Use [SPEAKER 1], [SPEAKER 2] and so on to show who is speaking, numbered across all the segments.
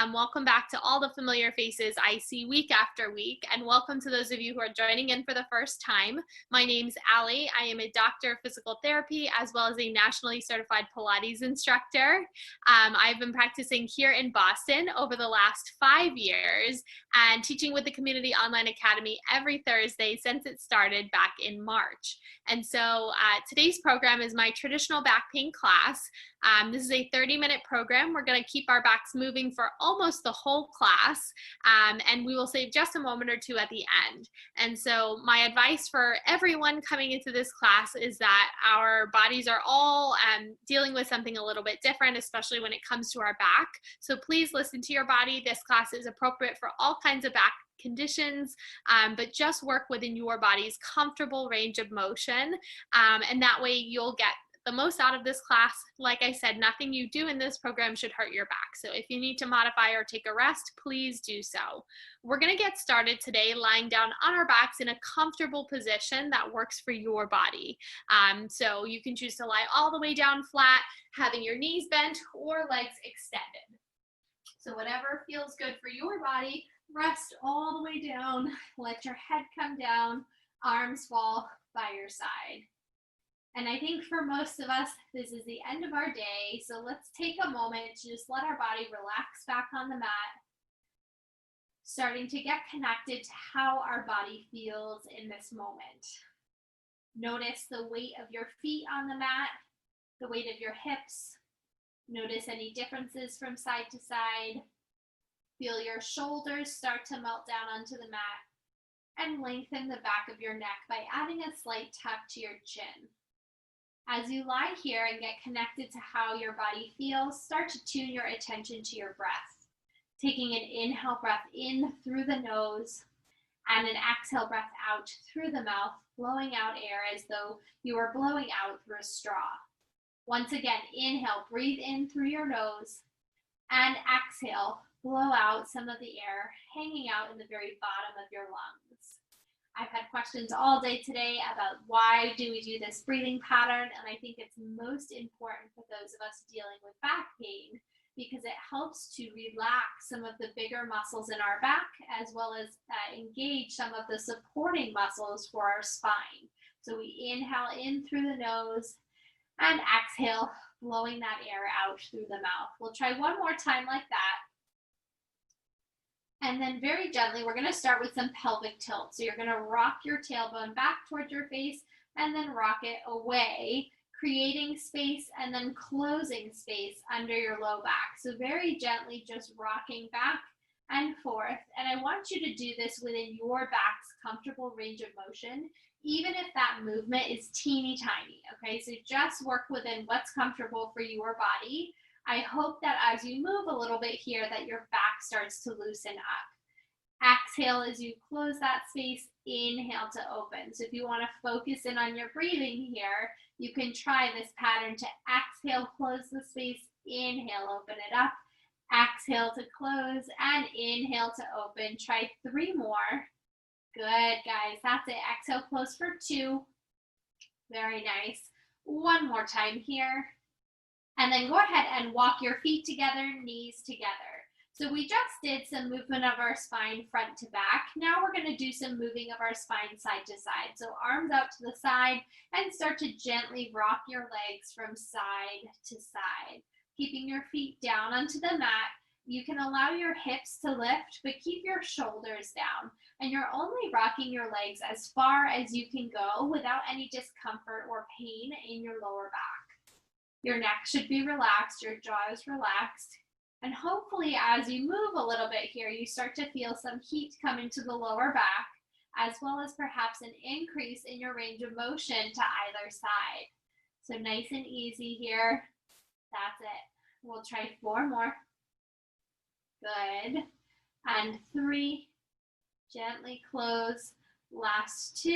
[SPEAKER 1] Welcome back to all the familiar faces I see week after week, and welcome to those of you who are joining in for the first time. My name's Allie. I am a doctor of physical therapy as well as a nationally certified Pilates instructor. I've been practicing here in Boston over the last 5 years and teaching with the Community Online Academy every Thursday since it started back in March. And so today's program is my traditional back pain class. This is a 30-minute program. We're going to keep our backs moving for almost the whole class, and we will save just a moment or two at the end. And so my advice for everyone coming into this class is that our bodies are all dealing with something a little bit different, especially when it comes to our back. So please listen to your body. This class is appropriate for all kinds of back conditions, but just work within your body's comfortable range of motion, and that way you'll get the most out of this class. Like I said, nothing you do in this program should hurt your back. So if you need to modify or take a rest, please do so. We're going to get started today lying down on our backs in a comfortable position that works for your body. So you can choose to lie all the way down flat, having your knees bent or legs extended. So whatever feels good for your body, rest all the way down, let your head come down, arms fall by your side. And I think for most of us, this is the end of our day. So let's take a moment to just let our body relax back on the mat, starting to get connected to how our body feels in this moment. Notice the weight of your feet on the mat, the weight of your hips. Notice any differences from side to side. Feel your shoulders start to melt down onto the mat, and lengthen the back of your neck by adding a slight tuck to your chin. As you lie here and get connected to how your body feels, start to tune your attention to your breath. Taking an inhale breath in through the nose and an exhale breath out through the mouth, blowing out air as though you are blowing out through a straw. Once again, inhale, breathe in through your nose, and exhale, blow out some of the air hanging out in the very bottom of your lungs. I've had questions all day today about why do we do this breathing pattern, and I think it's most important for those of us dealing with back pain because it helps to relax some of the bigger muscles in our back as well as engage some of the supporting muscles for our spine. So we inhale in through the nose and exhale, blowing that air out through the mouth. We'll try one more time like that. And then very gently, we're going to start with some pelvic tilt. So you're going to rock your tailbone back towards your face and then rock it away, creating space and then closing space under your low back. So very gently, just rocking back and forth. And I want you to do this within your back's comfortable range of motion, even if that movement is teeny tiny. Okay, so just work within what's comfortable for your body. I hope that as you move a little bit here that your back starts to loosen up. Exhale as you close that space, inhale to open. So if you want to focus in on your breathing here, you can try this pattern to exhale, close the space, inhale, open it up, exhale to close, and inhale to open. Try 3 more. Good, guys. That's it. Exhale, close for 2. Very nice. One more time here. And then go ahead and walk your feet together, knees together. So we just did some movement of our spine front to back. Now we're going to do some moving of our spine side to side. So arms out to the side and start to gently rock your legs from side to side. Keeping your feet down onto the mat. You can allow your hips to lift, but keep your shoulders down. And you're only rocking your legs as far as you can go without any discomfort or pain in your lower back. Your neck should be relaxed, your jaw is relaxed, and hopefully as you move a little bit here, you start to feel some heat come into the lower back, as well as perhaps an increase in your range of motion to either side. So nice and easy here. That's it. We'll try 4 more. Good. And 3. Gently close. Last 2.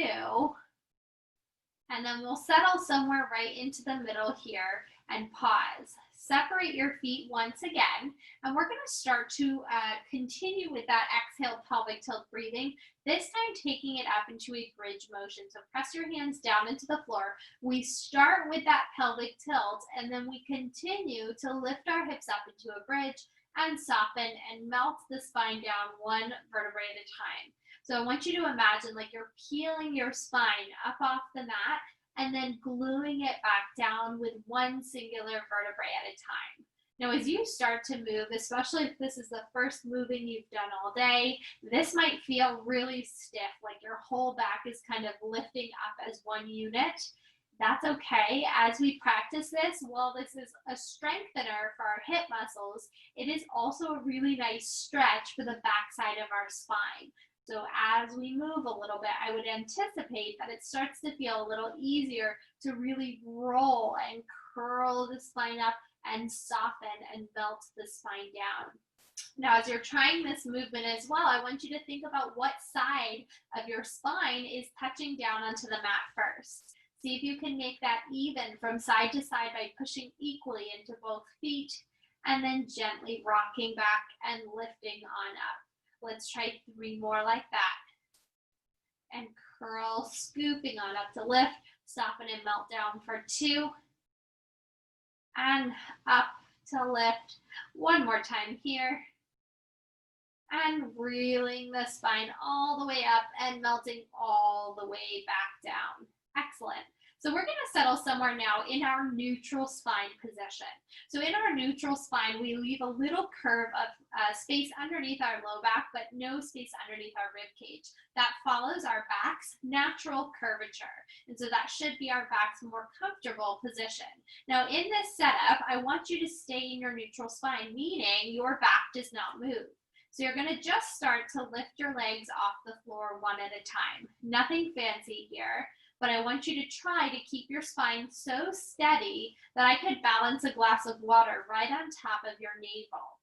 [SPEAKER 1] And then we'll settle somewhere right into the middle here and pause. Separate your feet once again, and we're going to start to continue with that exhale pelvic tilt breathing, this time taking it up into a bridge motion. So press your hands down into the floor. We start with that pelvic tilt, and then we continue to lift our hips up into a bridge and soften and melt the spine down one vertebrae at a time. So I want you to imagine like you're peeling your spine up off the mat and then gluing it back down with one singular vertebrae at a time. Now, as you start to move, especially if this is the first moving you've done all day, this might feel really stiff, like your whole back is kind of lifting up as one unit. That's okay. As we practice this, while this is a strengthener for our hip muscles, it is also a really nice stretch for the backside of our spine. So as we move a little bit, I would anticipate that it starts to feel a little easier to really roll and curl the spine up and soften and melt the spine down. Now, as you're trying this movement as well, I want you to think about what side of your spine is touching down onto the mat first. See if you can make that even from side to side by pushing equally into both feet and then gently rocking back and lifting on up. Let's try 3 more like that. And curl, scooping on up to lift, soften and melt down for 2. And up to lift. 1 more time here. And reeling the spine all the way up and melting all the way back down. Excellent. So we're going to settle somewhere now in our neutral spine position. So in our neutral spine, we leave a little curve of space underneath our low back, but no space underneath our rib cage. That follows our back's natural curvature. And so that should be our back's more comfortable position. Now in this setup, I want you to stay in your neutral spine, meaning your back does not move. So you're going to just start to lift your legs off the floor one at a time. Nothing fancy here. But I want you to try to keep your spine so steady that I could balance a glass of water right on top of your navel.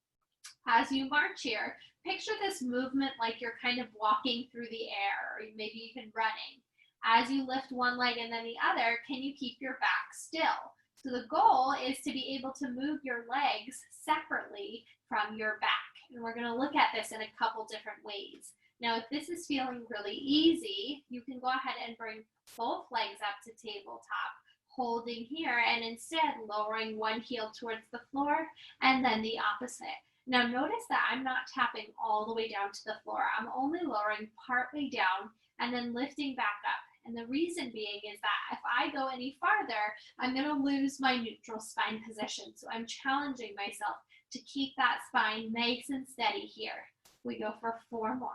[SPEAKER 1] As you march here, picture this movement like you're kind of walking through the air, or maybe even running. As you lift one leg and then the other, can you keep your back still? So the goal is to be able to move your legs separately from your back. And we're going to look at this in a couple different ways. Now, if this is feeling really easy, you can go ahead and bring both legs up to tabletop, holding here, and instead lowering one heel towards the floor and then the opposite. Now, notice that I'm not tapping all the way down to the floor. I'm only lowering partway down and then lifting back up. And the reason being is that if I go any farther, I'm going to lose my neutral spine position. So I'm challenging myself to keep that spine nice and steady here. We go for 4 more.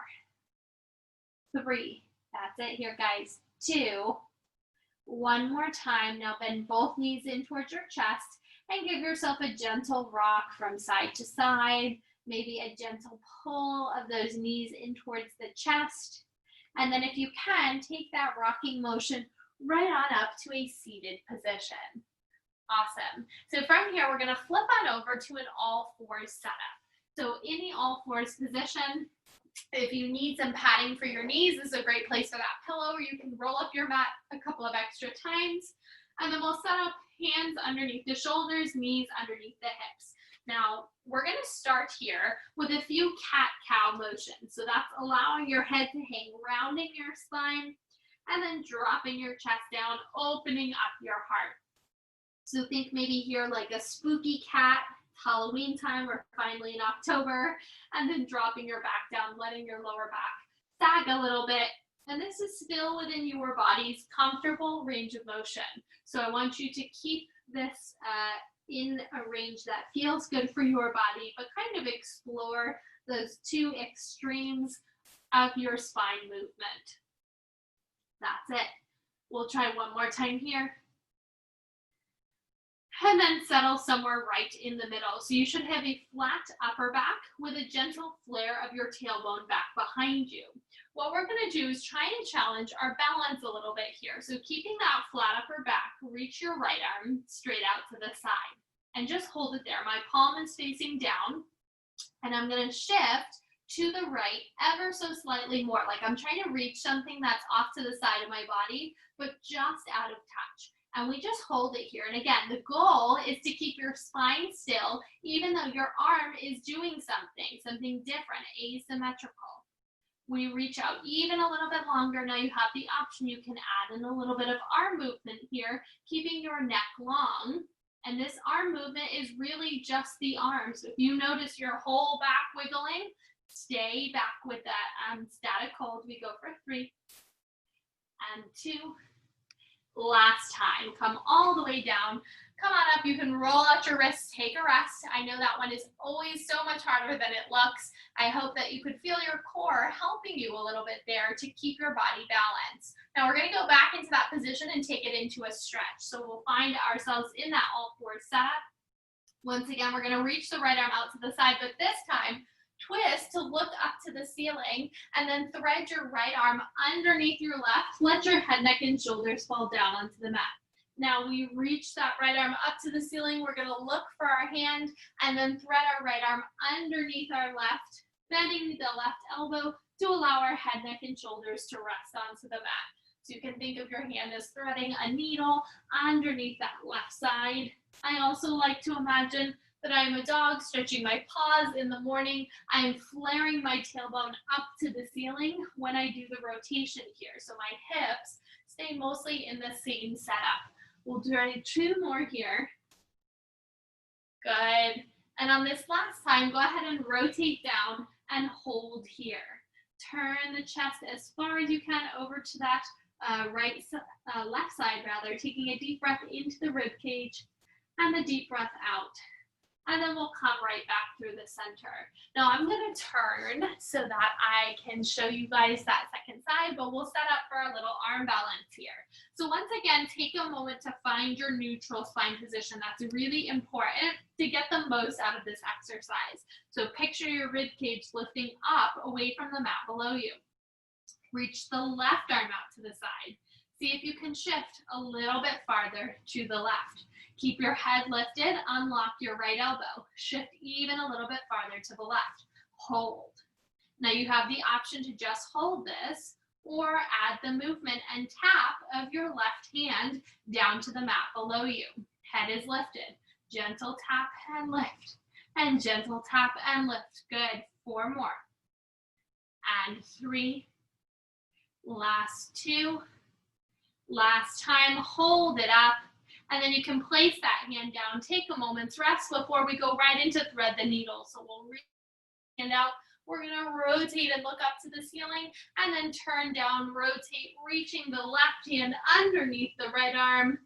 [SPEAKER 1] 3, that's it here, guys. 2, 1 more time. Now bend both knees in towards your chest and give yourself a gentle rock from side to side, maybe a gentle pull of those knees in towards the chest. And then if you can, take that rocking motion right on up to a seated position. Awesome. So from here, we're going to flip on over to an all fours setup. So in the all fours position, if you need some padding for your knees, this is a great place for that pillow, or you can roll up your mat a couple of extra times. And then we'll set up hands underneath the shoulders, knees underneath the hips. Now, we're going to start here with a few cat-cow motions. So that's allowing your head to hang, rounding your spine, and then dropping your chest down, opening up your heart. So think maybe here like a spooky cat. Halloween time, we're finally in October, and then dropping your back down, letting your lower back sag a little bit. And this is still within your body's comfortable range of motion. So I want you to keep this in a range that feels good for your body, but kind of explore those 2 extremes of your spine movement. That's it. We'll try 1 more time here. And then settle somewhere right in the middle. So you should have a flat upper back with a gentle flare of your tailbone back behind you. What we're going to do is try and challenge our balance a little bit here. So keeping that flat upper back, reach your right arm straight out to the side and just hold it there. My palm is facing down, and I'm going to shift to the right ever so slightly more. Like I'm trying to reach something that's off to the side of my body, but just out of touch. And we just hold it here. And again, the goal is to keep your spine still, even though your arm is doing something different, asymmetrical. We reach out even a little bit longer. Now you have the option, you can add in a little bit of arm movement here, keeping your neck long And this arm movement is really just the arms. So if you notice your whole back wiggling, stay back with that static hold. We go for 3 and 2. Last time, come all the way down. Come on up, you can roll out your wrists, take a rest. I know that one is always so much harder than it looks. I hope that you could feel your core helping you a little bit there to keep your body balanced. Now we're gonna go back into that position and take it into a stretch. So we'll find ourselves in that all fours setup. Once again, we're gonna reach the right arm out to the side, but this time, twist to look up to the ceiling and then thread your right arm underneath your left. Let your head, neck, and shoulders fall down onto the mat. Now we reach that right arm up to the ceiling. We're gonna look for our hand and then thread our right arm underneath our left, bending the left elbow to allow our head, neck, and shoulders to rest onto the mat. So you can think of your hand as threading a needle underneath that left side. I also like to imagine that I am a dog stretching my paws in the morning. I am flaring my tailbone up to the ceiling when I do the rotation here. So my hips stay mostly in the same setup. We'll try 2 more here. Good. And on this last time, go ahead and rotate down and hold here. Turn the chest as far as you can over to that left side rather, taking a deep breath into the rib cage and a deep breath out. And then we'll come right back through the center. Now I'm gonna turn so that I can show you guys that second side, but we'll set up for a little arm balance here. So once again, take a moment to find your neutral spine position. That's really important to get the most out of this exercise. So picture your rib cage lifting up away from the mat below you. Reach the left arm out to the side. See if you can shift a little bit farther to the left. Keep your head lifted, unlock your right elbow. Shift even a little bit farther to the left. Hold. Now you have the option to just hold this or add the movement and tap of your left hand down to the mat below you. Head is lifted. Gentle tap and lift. And gentle tap and lift. Good. 4 more. And 3. Last 2. Last time, hold it up. And then you can place that hand down, take a moment's rest before we go right into thread the needle. So we'll reach the hand out. We're gonna rotate and look up to the ceiling and then turn down, rotate, reaching the left hand underneath the right arm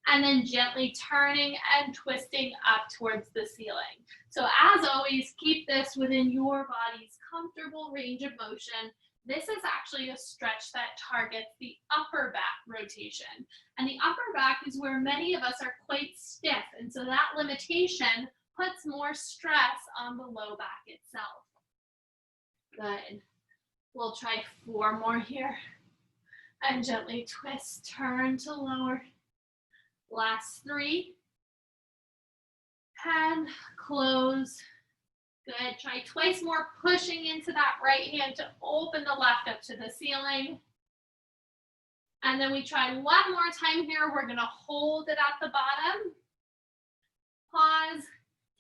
[SPEAKER 1] and then gently turning and twisting up towards the ceiling. So as always, keep this within your body's comfortable range of motion. This is actually a stretch that targets the upper back rotation. And the upper back is where many of us are quite stiff. And so that limitation puts more stress on the low back itself. Good. We'll try 4 more here. And gently twist, turn to lower. Last 3. And close. Good. Try twice more, pushing into that right hand to open the left up to the ceiling. And then we try 1 more time here. We're going to hold it at the bottom. Pause.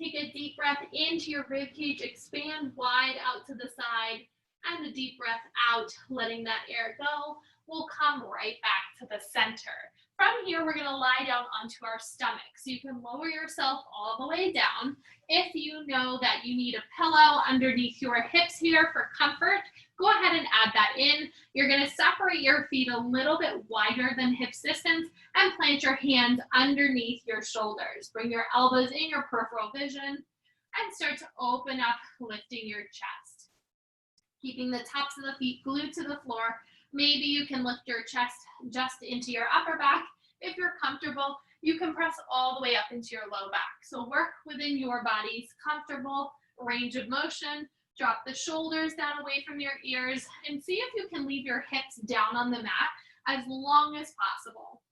[SPEAKER 1] Take a deep breath into your rib cage. Expand wide out to the side. And a deep breath out, letting that air go. We'll come right back to the center. From here, we're gonna lie down onto our stomach. So you can lower yourself all the way down. If you know that you need a pillow underneath your hips here for comfort, go ahead and add that in. You're gonna separate your feet a little bit wider than hip distance and plant your hands underneath your shoulders. Bring your elbows in your peripheral vision and start to open up, lifting your chest. Keeping the tops of the feet glued to the floor. Maybe you can lift your chest just into your upper back. If you're comfortable, you can press all the way up into your low back. So work within your body's comfortable range of motion. Drop the shoulders down away from your ears and see if you can leave your hips down on the mat as long as possible.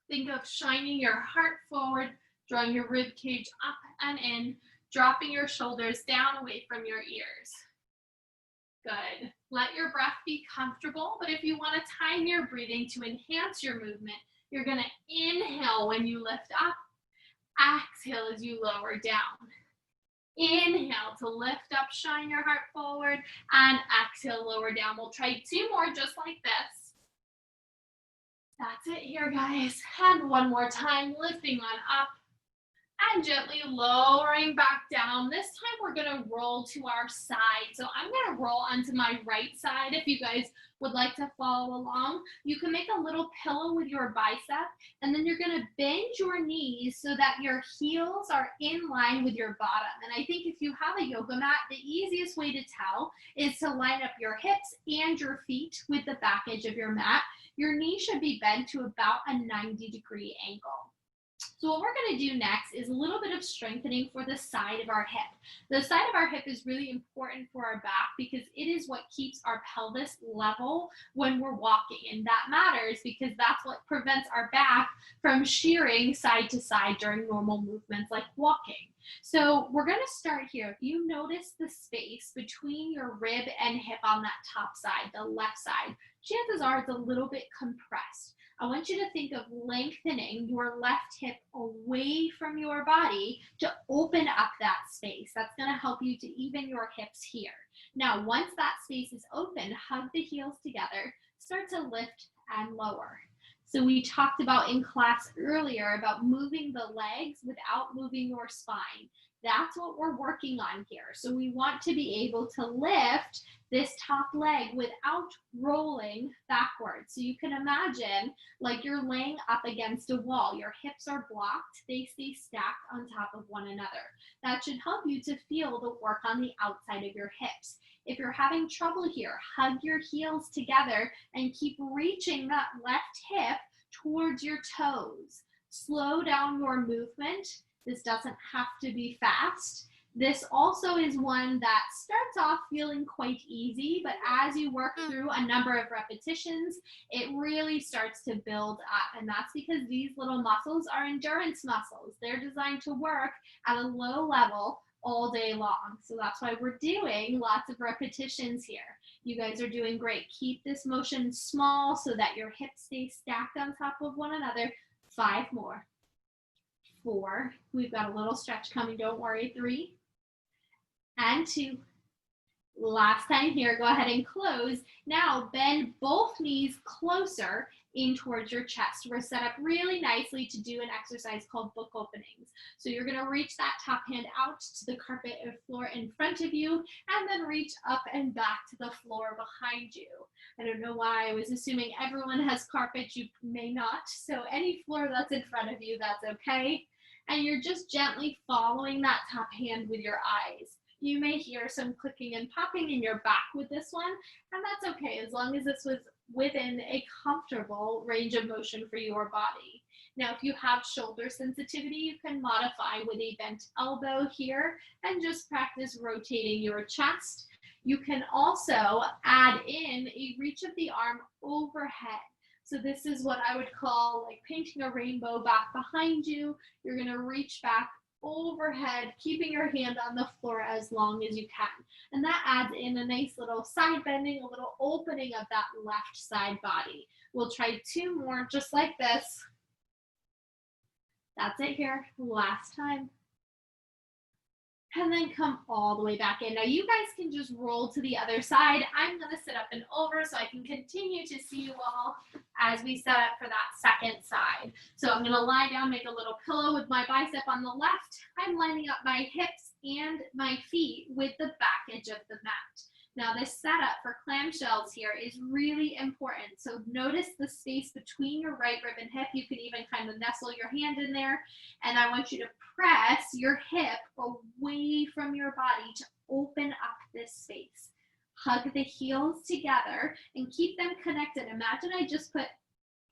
[SPEAKER 1] Think of shining your heart forward, drawing your rib cage up and in, dropping your shoulders down away from your ears. Good. Let your breath be comfortable, but if you want to time your breathing to enhance your movement, you're going to inhale when you lift up, exhale as you lower down. Inhale to lift up, shine your heart forward, and exhale, lower down. We'll try 2 more just like this. That's it here, guys. And 1 more time, lifting on up, And gently lowering back down. This time we're gonna roll to our side. So I'm gonna roll onto my right side. If you guys would like to follow along, you can make a little pillow with your bicep, and then you're gonna bend your knees so that your heels are in line with your bottom. And I think if you have a yoga mat, the easiest way to tell is to line up your hips and your feet with the back edge of your mat. Your knee should be bent to about a 90-degree angle. So what we're going to do next is a little bit of strengthening for the side of our hip. The side of our hip is really important for our back because it is what keeps our pelvis level when we're walking. And that matters because that's what prevents our back from shearing side to side during normal movements like walking. So we're going to start here. If you notice the space between your rib and hip on that top side, the left side, chances are it's a little bit compressed. I want you to think of lengthening your left hip away from your body to open up that space. That's going to help you to even your hips here. Now, once that space is open, hug the heels together, start to lift and lower. So we talked about in class earlier about moving the legs without moving your spine. That's what we're working on here. So we want to be able to lift this top leg without rolling backwards. So you can imagine like you're laying up against a wall. Your hips are blocked. They stay stacked on top of one another. That should help you to feel the work on the outside of your hips. If you're having trouble here, hug your heels together and keep reaching that left hip towards your toes. Slow down your movement. This doesn't have to be fast. This also is one that starts off feeling quite easy, but as you work through a number of repetitions, it really starts to build up. And that's because these little muscles are endurance muscles. They're designed to work at a low level all day long. So that's why we're doing lots of repetitions here. You guys are doing great. Keep this motion small so that your hips stay stacked on top of one another. 5 more. 4. We've got a little stretch coming, don't worry. 3 and 2. Last time here, go ahead and close. Now bend both knees closer in towards your chest. We're set up really nicely to do an exercise called book openings. So you're going to reach that top hand out to the carpet or floor in front of you, and then reach up and back to the floor behind you. I don't know why I was assuming everyone has carpet. You may not. So any floor that's in front of you, that's okay. And you're just gently following that top hand with your eyes. You may hear some clicking and popping in your back with this one, and that's okay as long as this was within a comfortable range of motion for your body. Now, if you have shoulder sensitivity, you can modify with a bent elbow here and just practice rotating your chest. You can also add in a reach of the arm overhead. So this is what I would call like painting a rainbow back behind you. You're going to reach back overhead, keeping your hand on the floor as long as you can. And that adds in a nice little side bending, a little opening of that left side body. We'll try 2 more just like this. That's it here. Last time. And then come all the way back in. Now you guys can just roll to the other side. I'm going to sit up and over so I can continue to see you all as we set up for that second side. So I'm going to lie down, make a little pillow with my bicep on the left. I'm lining up my hips and my feet with the back edge of the mat. Now this setup for clamshells here is really important. So notice the space between your right rib and hip. You can even kind of nestle your hand in there. And I want you to press your hip away from your body to open up this space. Hug the heels together and keep them connected. Imagine I just put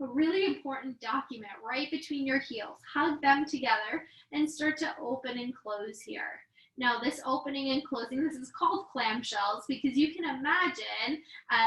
[SPEAKER 1] a really important document right between your heels. Hug them together and start to open and close here. Now this opening and closing, this is called clamshells because you can imagine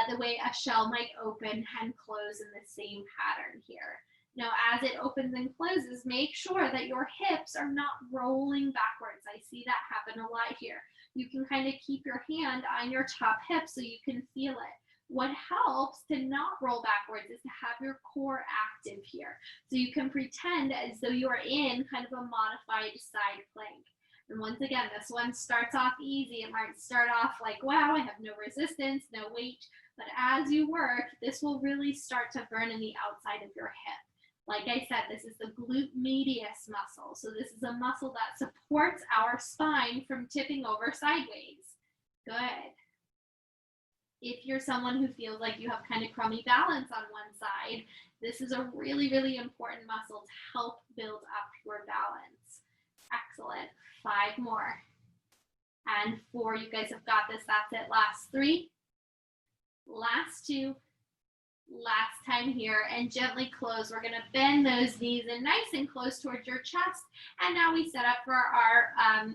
[SPEAKER 1] the way a shell might open and close in the same pattern here. Now as it opens and closes, make sure that your hips are not rolling backwards. I see that happen a lot here. You can kind of keep your hand on your top hip so you can feel it. What helps to not roll backwards is to have your core active here. So you can pretend as though you are in kind of a modified side plank. And once again, this one starts off easy. It might start off like, wow, I have no resistance, no weight. But as you work, this will really start to burn in the outside of your hip. Like I said, this is the glute medius muscle. So this is a muscle that supports our spine from tipping over sideways. Good. If you're someone who feels like you have kind of crummy balance on one side, this is a really, really important muscle to help build up your balance. Excellent. 5 more. And 4, you guys have got this. That's it. Last 3. Last 2. Last time here, and gently close. We're going to bend those knees in nice and close towards your chest. And now we set up for our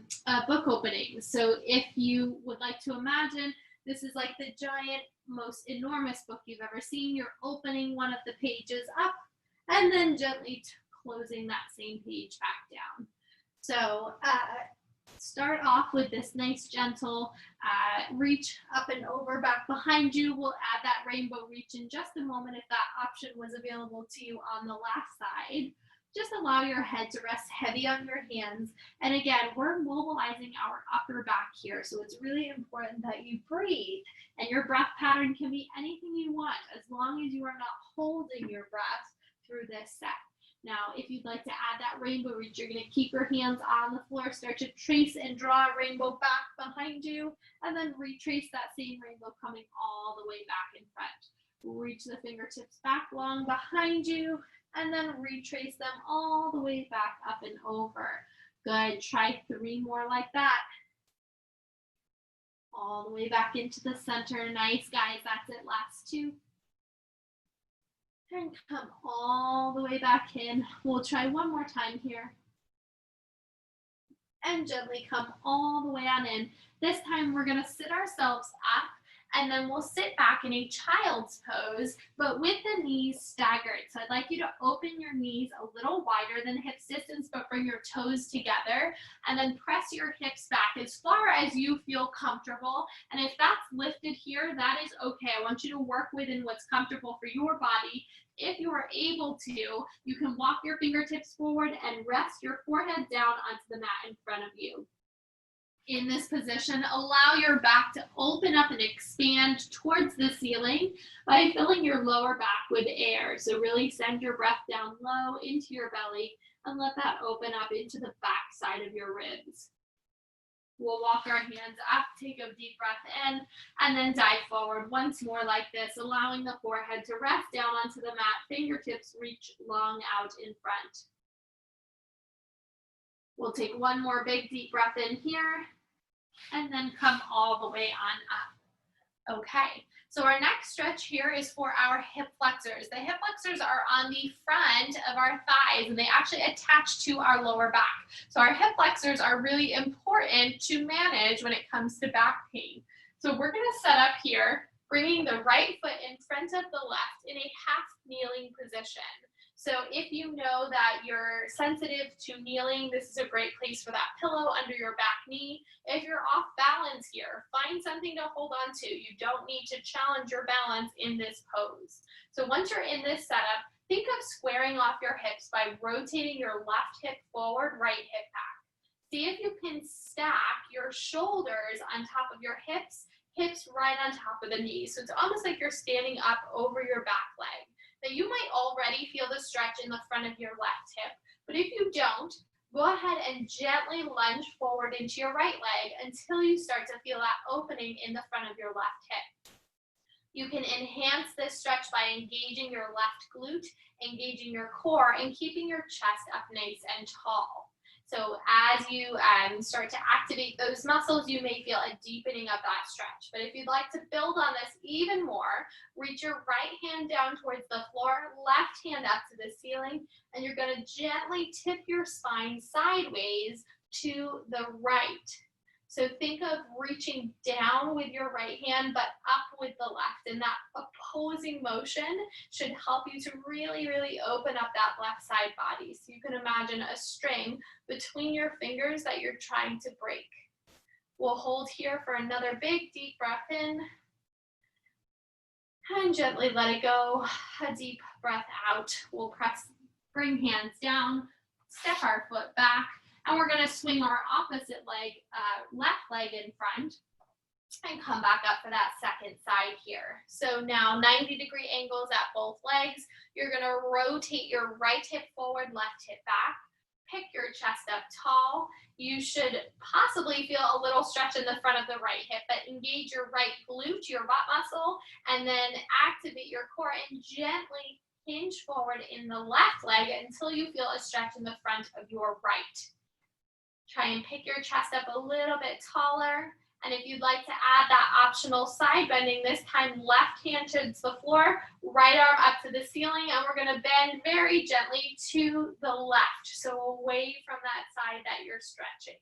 [SPEAKER 1] book opening. So if you would like to imagine, this is like the giant, most enormous book you've ever seen. You're opening one of the pages up and then gently closing that same page back down. So start off with this nice gentle reach up and over back behind you. We'll add that rainbow reach in just a moment if that option was available to you on the last side. Just allow your head to rest heavy on your hands. And again, we're mobilizing our upper back here. So it's really important that you breathe. And your breath pattern can be anything you want, as long as you are not holding your breath through this set. Now, if you'd like to add that rainbow reach, you're going to keep your hands on the floor, start to trace and draw a rainbow back behind you, and then retrace that same rainbow coming all the way back in front. Reach the fingertips back long behind you, and then retrace them all the way back up and over. Good. Try 3 more like that. All the way back into the center. Nice, guys. That's it. Last 2. And come all the way back in. We'll try 1 more time here. And gently come all the way on in. This time we're going to sit ourselves up, and then we'll sit back in a child's pose, but with the knees staggered. So I'd like you to open your knees a little wider than hips distance, but bring your toes together, and then press your hips back as far as you feel comfortable. And if that's lifted here, that is okay. I want you to work within what's comfortable for your body. If you are able to, you can walk your fingertips forward and rest your forehead down onto the mat in front of you. In this position, allow your back to open up and expand towards the ceiling by filling your lower back with air. So really send your breath down low into your belly and let that open up into the back side of your ribs. We'll walk our hands up, take a deep breath in, and then dive forward once more like this, allowing the forehead to rest down onto the mat, fingertips reach long out in front. We'll take 1 more big deep breath in here, and then come all the way on up. Okay, so our next stretch here is for our hip flexors. The hip flexors are on the front of our thighs, and they actually attach to our lower back. So our hip flexors are really important to manage when it comes to back pain. So we're going to set up here, bringing the right foot in front of the left in a half kneeling position. So if you know that you're sensitive to kneeling, this is a great place for that pillow under your back knee. If you're off balance here, find something to hold on to. You don't need to challenge your balance in this pose. So once you're in this setup, think of squaring off your hips by rotating your left hip forward, right hip back. See if you can stack your shoulders on top of your hips right on top of the knees. So it's almost like you're standing up over your back leg. Now you might already feel the stretch in the front of your left hip, but if you don't, go ahead and gently lunge forward into your right leg until you start to feel that opening in the front of your left hip. You can enhance this stretch by engaging your left glute, engaging your core, and keeping your chest up nice and tall. So as you start to activate those muscles, you may feel a deepening of that stretch. But if you'd like to build on this even more, reach your right hand down towards the floor, left hand up to the ceiling, and you're going to gently tip your spine sideways to the right. So think of reaching down with your right hand, but up with the left. And that opposing motion should help you to really, really open up that left side body. So you can imagine a string between your fingers that you're trying to break. We'll hold here for another big, deep breath in. And gently let it go. A deep breath out. We'll bring hands down, step our foot back. And we're going to swing our opposite leg, left leg in front. and come back up for that second side here. So now 90-degree angles at both legs. You're gonna rotate your right hip forward, left hip back. Pick your chest up tall. You should possibly feel a little stretch in the front of the right hip, but engage your right glute, your butt muscle, and then activate your core and gently hinge forward in the left leg until you feel a stretch in the front of your right. Try and pick your chest up a little bit taller. And if you'd like to add that optional side bending, this time left hand towards the floor, right arm up to the ceiling, and we're gonna bend very gently to the left, so away from that side that you're stretching.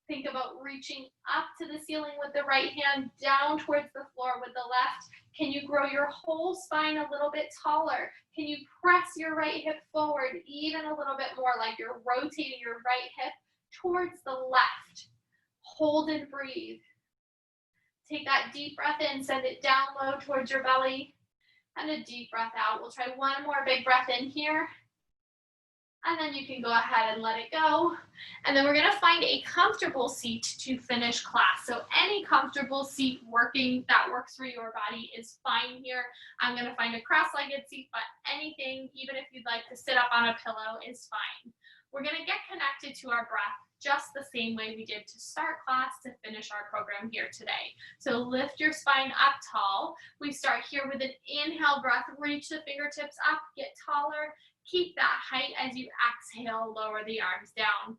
[SPEAKER 1] Think about reaching up to the ceiling with the right hand, down towards the floor with the left. Can you grow your whole spine a little bit taller? Can you press your right hip forward even a little bit more, like you're rotating your right hip towards the left? Hold and breathe. Take that deep breath in, send it down low towards your belly, and a deep breath out. We'll try one more big breath in here, and then you can go ahead and let it go. And then we're gonna find a comfortable seat to finish class. So any comfortable seat that works for your body is fine here. I'm gonna find a cross-legged seat, but anything, even if you'd like to sit up on a pillow, is fine. We're gonna get connected to our breath just the same way we did to start class to finish our program here today. So lift your spine up tall. We start here with an inhale breath, reach the fingertips up, get taller. Keep that height as you exhale, lower the arms down.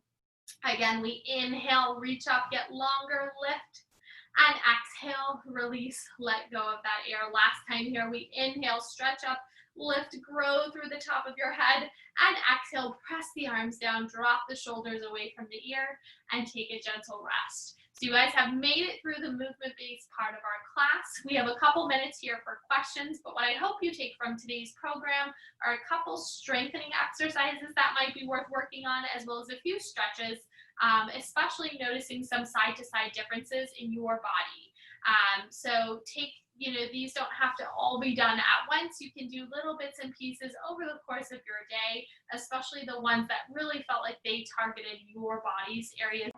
[SPEAKER 1] Again, we inhale, reach up, get longer, lift, and exhale, release, let go of that air. Last time here, we inhale, stretch up, lift, grow through the top of your head, and exhale, press the arms down, drop the shoulders away from the ear, and take a gentle rest. So you guys have made it through the movement-based part of our class. We have a couple minutes here for questions, but what I hope you take from today's program are a couple strengthening exercises that might be worth working on, as well as a few stretches, especially noticing some side-to-side differences in your body. So these don't have to all be done at once. You can do little bits and pieces over the course of your day, especially the ones that really felt like they targeted your body's areas.